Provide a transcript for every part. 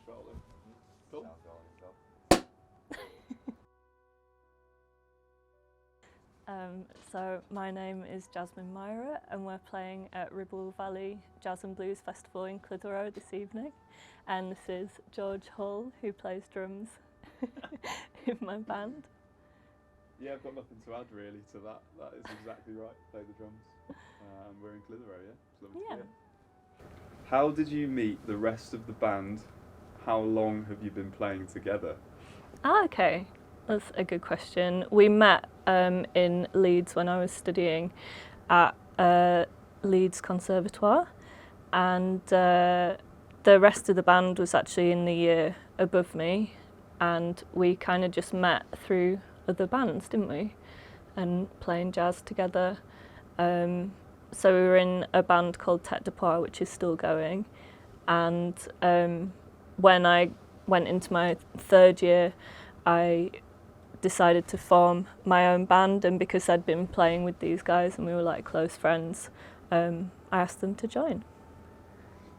rolling. Cool. Sounds rolling stuff. So my name is Jasmine Myra and we're playing at Ribble Valley Jazz and Blues Festival in Clitheroe this evening, and this is George Hull who plays drums in my band. Yeah, I've got nothing to add really to that. That is exactly right. Play the drums. And we're in Clitheroe, yeah? It's lovely to be here. How did you meet the rest of the band? How long have you been playing together? Okay, that's a good question. We met in Leeds when I was studying at Leeds Conservatoire, and the rest of the band was actually in the year above me, and we kind of just met through other bands, didn't we? And playing jazz together. So we were in a band called Tête de Poire, which is still going, and when I went into my third year, I decided to form my own band, and because I'd been playing with these guys and we were like close friends, I asked them to join.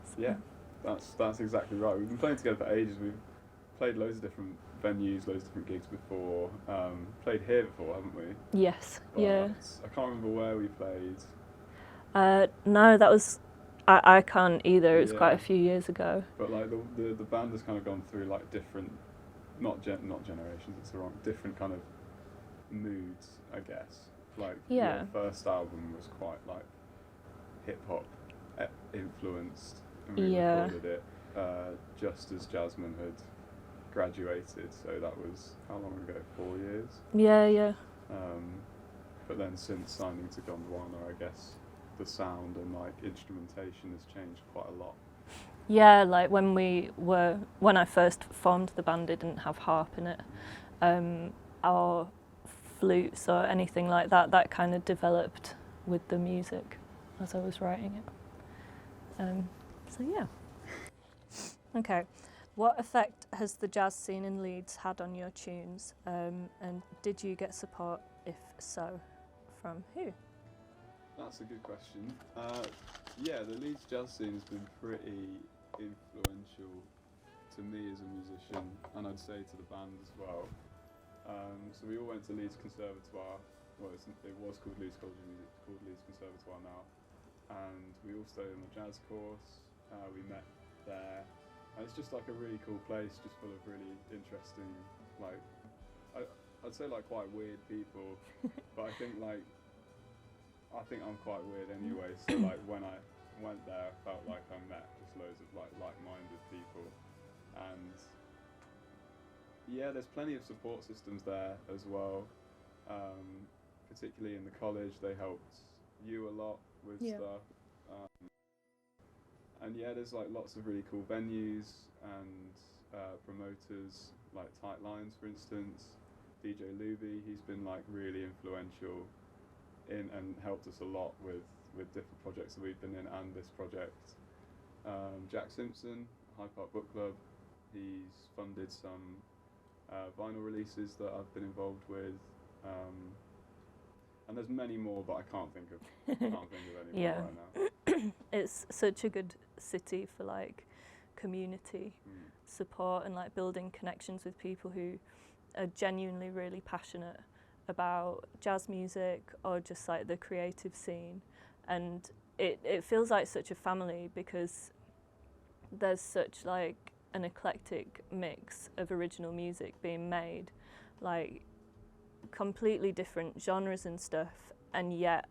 So. Yeah, that's exactly right. We've been playing together for ages. We've played loads of different venues, loads of different gigs before. Played here before, haven't we? Yes, But yeah. I can't remember where we played. No, that was, I can't either, it was Yeah. quite a few years ago. But like the band has kind of gone through like different, not generations, it's the wrong, different kind of moods, I guess. Like Yeah. your first album was quite like hip hop influenced, and we Yeah. recorded it just as Jasmine had graduated, so that was how long ago? 4 years. Yeah. But then since signing to Gondwana, I guess the sound and like instrumentation has changed quite a lot. Yeah, like when I first formed the band, it didn't have harp in it, or flutes or anything like that. That kind of developed with the music as I was writing it. So yeah. Okay, what effect has the jazz scene in Leeds had on your tunes, and did you get support? If so, from who? That's a good question. Yeah, the Leeds jazz scene has been pretty influential to me as a musician, and I'd say to the band as well. So we all went to Leeds Conservatoire. Well, it was called Leeds College of Music, it's called Leeds Conservatoire now. And we all stayed on the jazz course. We met there. And it's just like a really cool place, just full of really interesting, like, I'd say like quite weird people, but I think I'm quite weird anyway, so like when I went there I felt like I met just loads of like-minded people, and yeah, there's plenty of support systems there as well, particularly in the college. They helped you a lot with stuff, and yeah, there's like lots of really cool venues and promoters, like Tight Lines for instance. DJ Luby, he's been like really influential in and helped us a lot with different projects that we've been in and this project. Jack Simpson, Hyde Park Book Club, he's funded some vinyl releases that I've been involved with, and there's many more, but I can't think of any more right now. It's such a good city for like community support and like building connections with people who are genuinely really passionate about jazz music or just like the creative scene, and it feels like such a family because there's such like an eclectic mix of original music being made, like completely different genres and stuff, and yet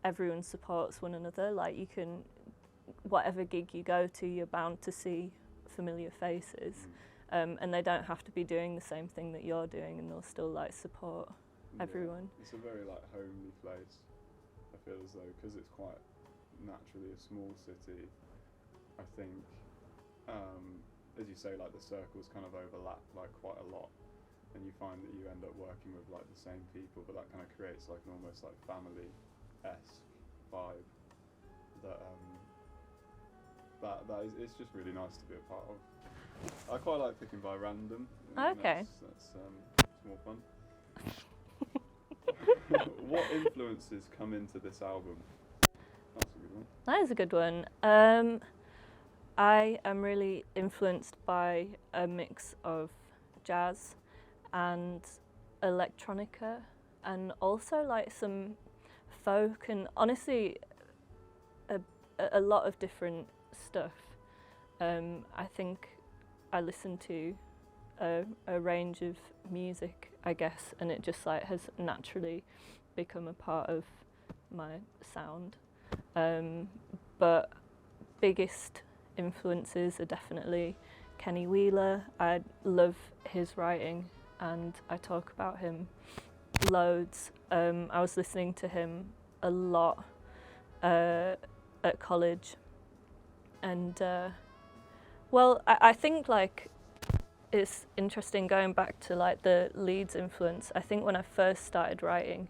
everyone supports one another. Like you can, whatever gig you go to, you're bound to see familiar faces, and they don't have to be doing the same thing that you're doing, and they'll still like support everyone. It's a very like homely place, I feel as though, because it's quite naturally a small city. I think, as you say, like the circles kind of overlap like quite a lot, and you find that you end up working with like the same people, but that kind of creates like an almost like family-esque vibe that is, it's just really nice to be a part of. I quite like picking by random. Okay. That's more fun. What influences come into this album? That's a good one. That is a good one. I am really influenced by a mix of jazz and electronica, and also like some folk, and honestly a lot of different stuff. I think I listen to a range of music, I guess, and it just like has naturally become a part of my sound. But biggest influences are definitely Kenny Wheeler. I love his writing and I talk about him loads. I was listening to him a lot at college, and I think like it's interesting going back to like the Leeds influence. I think when I first started writing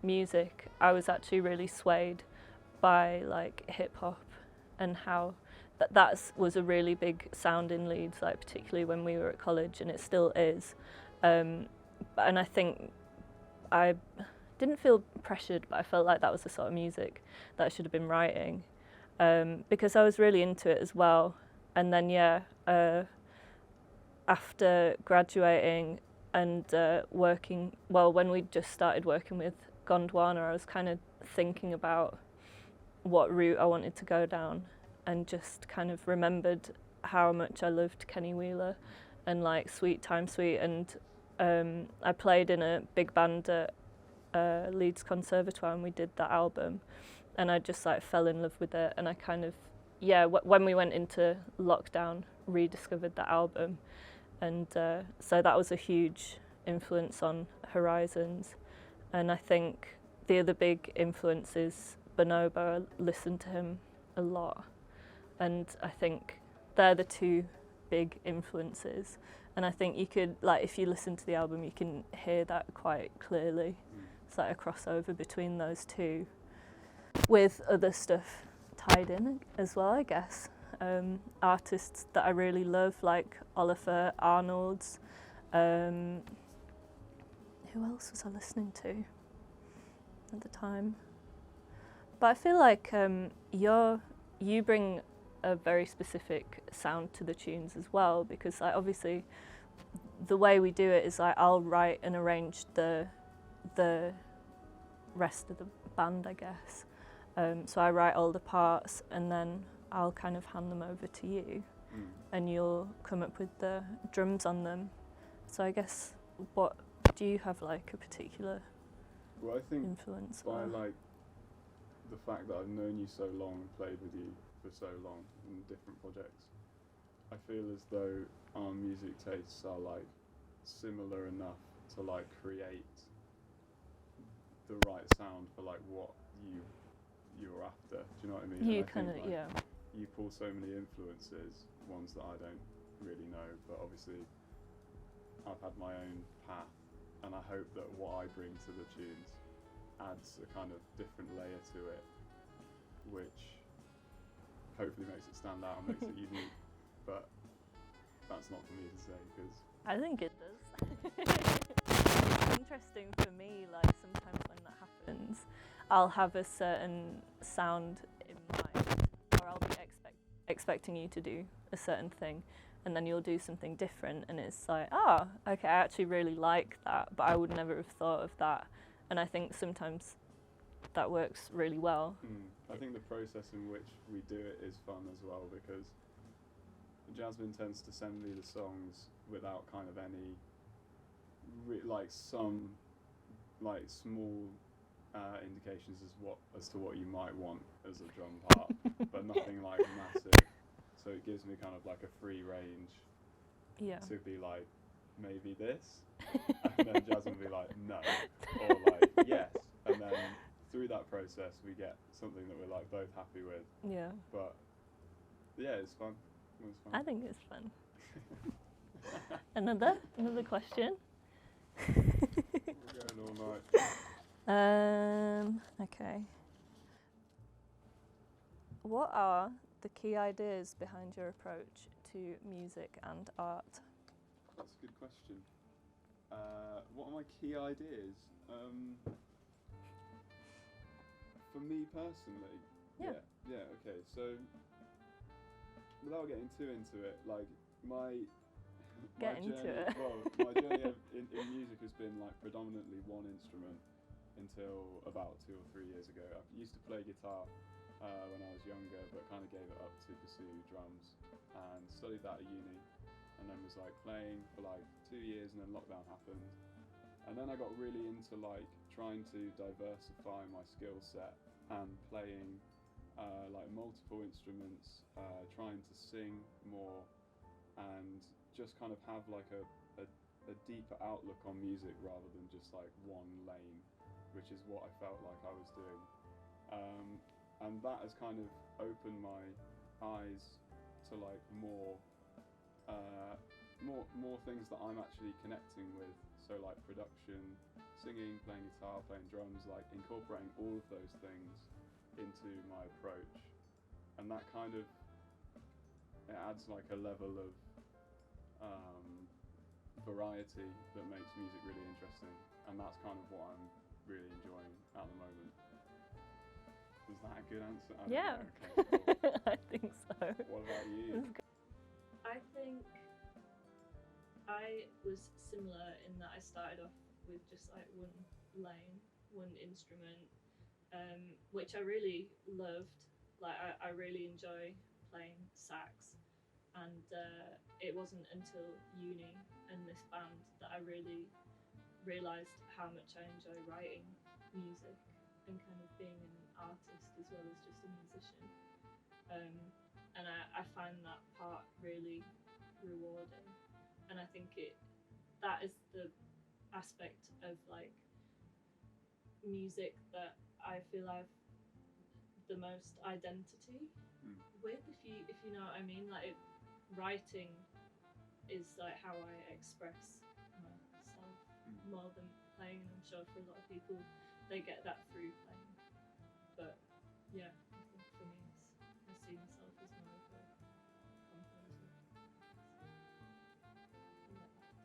music, I was actually really swayed by like hip hop and how that was a really big sound in Leeds, like particularly when we were at college, and it still is. And I think I didn't feel pressured, but I felt like that was the sort of music that I should have been writing, because I was really into it as well. And then after graduating and working, well, when we just started working with Gondwana, I was kind of thinking about what route I wanted to go down, and just kind of remembered how much I loved Kenny Wheeler and like Sweet Time Sweet. And I played in a big band at Leeds Conservatoire, and we did that album, and I just like fell in love with it. And I kind of, when we went into lockdown, rediscovered that album. And so that was a huge influence on Horizons. And I think the other big influence is Bonobo. I listened to him a lot, and I think they're the two big influences. And I think you could, like, if you listen to the album, you can hear that quite clearly. It's like a crossover between those two, with other stuff tied in as well, I guess. Artists that I really love, like Oliver Arnolds. Who else was I listening to at the time? But I feel like you bring a very specific sound to the tunes as well, because like, obviously the way we do it is like I'll write and arrange the rest of the band, I guess. So I write all the parts and then I'll kind of hand them over to you, and you'll come up with the drums on them. So I guess, what do you have like a particular influence? By like the fact that I've known you so long and played with you for so long in different projects, I feel as though our music tastes are like similar enough to like create the right sound for like what you're after. Do you know what I mean? You kind of, like, you pull so many influences, ones that I don't really know, but obviously I've had my own path, and I hope that what I bring to the tunes adds a kind of different layer to it, which hopefully makes it stand out and makes it unique. But that's not for me to say, because I think it does. It's interesting for me, like sometimes when that happens, I'll have a certain sound in mind, or I'll be expecting you to do a certain thing, and then you'll do something different, and it's like, oh, okay, I actually really like that, but I would never have thought of that. And I think sometimes that works really well. I think the process in which we do it is fun as well, because Jasmine tends to send me the songs without kind of any some like small indications as to what you might want as a drum part, but nothing like massive. So it gives me kind of like a free range to be like, maybe this, and then Jasmine will be like, no, or like, yes, and then through that process we get something that we're like both happy with. Yeah. But yeah, it's fun. I think it's fun. Another question. We're going all night. Okay. What are the key ideas behind your approach to music and art? That's a good question. What are my key ideas? For me personally, okay. So without getting too into it, like my Get into journey, it. well, my journey in music has been like predominantly one instrument until about 2 or 3 years ago. I used to play guitar when I was younger, but kind of gave it up to pursue drums and studied that at uni, and then was like playing for like 2 years, and then lockdown happened, and then I got really into like trying to diversify my skill set and playing like multiple instruments, trying to sing more, and just kind of have like a deeper outlook on music rather than just like one lane, which is what I felt like I was doing. And that has kind of opened my eyes to like more things that I'm actually connecting with. So like production, singing, playing guitar, playing drums, like incorporating all of those things into my approach, and that kind of, it adds like a level of variety that makes music really interesting, and that's kind of what I'm really enjoying at the moment. Was that a good answer? I don't Yeah. know. Okay, cool. I think so. What about you? I think I was similar in that I started off with just like one lane, one instrument, which I really loved. Like I really enjoy playing sax, and it wasn't until uni and this band that I really realised how much I enjoy writing music and kind of being an artist as well as just a musician. And I find that part really rewarding, and I think that is the aspect of like music that I feel I've the most identity with, if you know what I mean. Like writing is like how I express myself more than playing, and I'm sure for a lot of people they get that through playing. But yeah, I think for me I see myself as more of a composer.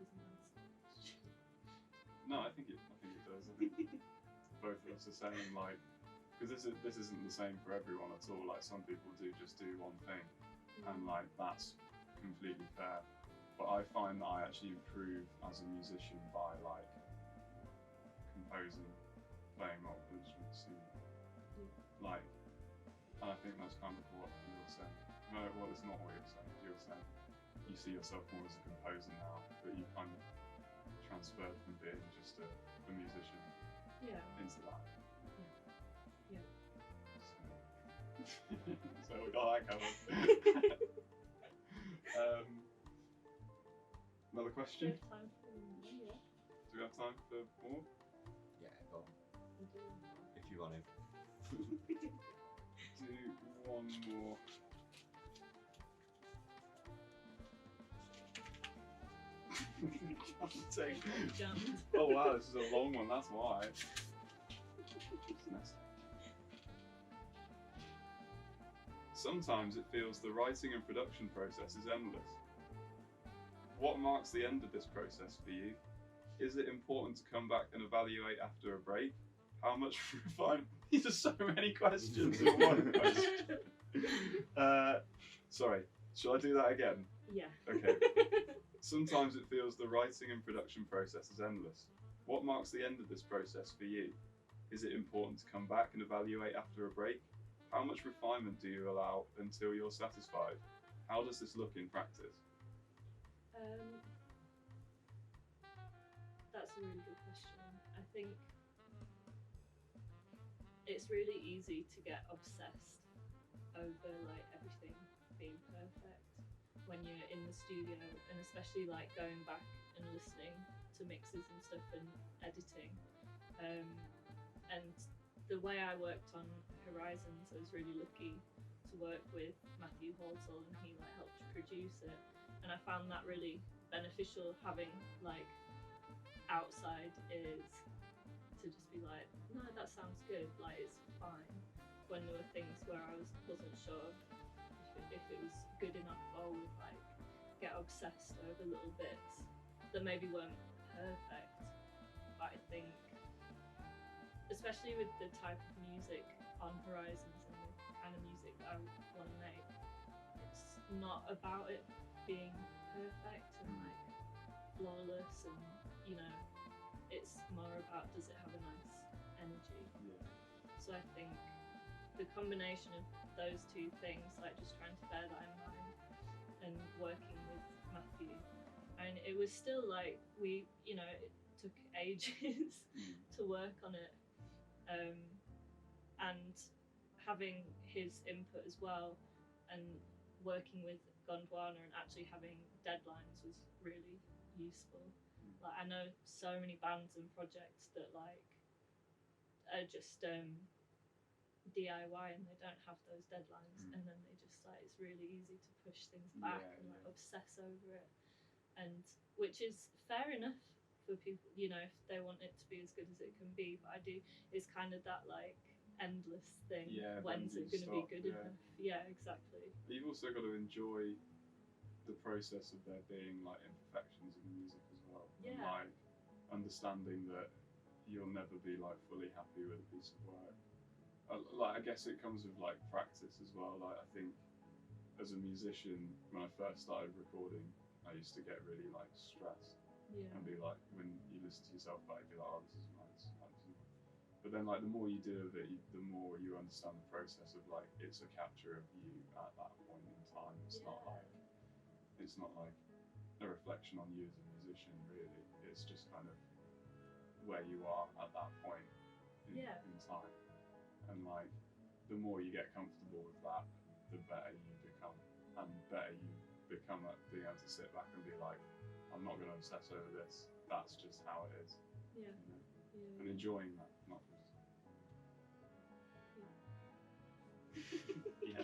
Doesn't answer the question. No, I think it does. I think both of us are saying, like, because this isn't the same for everyone at all. Like, some people do just do one thing, and like that's completely fair. But I find that I actually improve as a musician by like composing, playing multiple instruments, like, and I think that's kind of what you're saying. No, well, it's not what you're saying. You're saying you see yourself more as a composer now, but you kind of transferred from being just a musician into that. Yeah. So we got that covered. Another Do question? you have time for one? Yeah. Do we have time for more? Yeah, go on. We'll do one If you want to. Do one more. Take. more. Jammed. Oh wow, this is a long one, that's why. Sometimes it feels the writing and production process is endless. What marks the end of this process for you? Is it important to come back and evaluate after a break? How much refinement? These are so many questions in one question. Sorry, shall I do that again? Yeah. Okay. Sometimes it feels the writing and production process is endless. What marks the end of this process for you? Is it important to come back and evaluate after a break? How much refinement do you allow until you're satisfied? How does this look in practice? That's a really good question. I think it's really easy to get obsessed over like everything being perfect when you're in the studio, and especially like going back and listening to mixes and stuff and editing. And the way I worked on Horizons, I was really lucky to work with Matthew Halsall, and he like helped produce it, and I found that really beneficial, having like outside ears to just be like, no, that sounds good, like it's fine, when there were things where I wasn't sure if it was good enough, or would like get obsessed over little bits that maybe weren't perfect. But I think especially with the type of music on Horizons and the kind of music that I want to make, it's not about it being perfect and like flawless, and you know, it's more about does it have a nice energy. Yeah. So I think the combination of those two things, like just trying to bear that in mind and working with Matthew, and it was still like we, you know, it took ages to work on it, and having his input as well, and working with Gondwana and actually having deadlines was really useful. Like I know so many bands and projects that like are just DIY and they don't have those deadlines, and then they just like it's really easy to push things back and like obsess over it, and which is fair enough for people, you know, if they want it to be as good as it can be. But I do, it's kind of that like endless thing. Yeah, when's when it do going you to be stop? good Yeah. enough? Yeah, exactly. But you've also got to enjoy the process of there being like imperfections in the music as well. And Yeah. like understanding that you'll never be like fully happy with a piece of work. Like I guess it comes with like practice as well. Like I think as a musician, when I first started recording, I used to get really like stressed Yeah. and be like, when you listen to yourself back, you'd be like, oh, this is nice. But then like the more you do of it, the more you understand the process of like it's a capture of you at that point in time. It's not like a reflection on you as a musician, really. It's just kind of where you are at that point in time. And like the more you get comfortable with that, the better you become, and better you become at being able to sit back and be like, I'm not going to obsess over this. That's just how it is. Yeah. You know? Yeah. And enjoying that, not just. Yeah.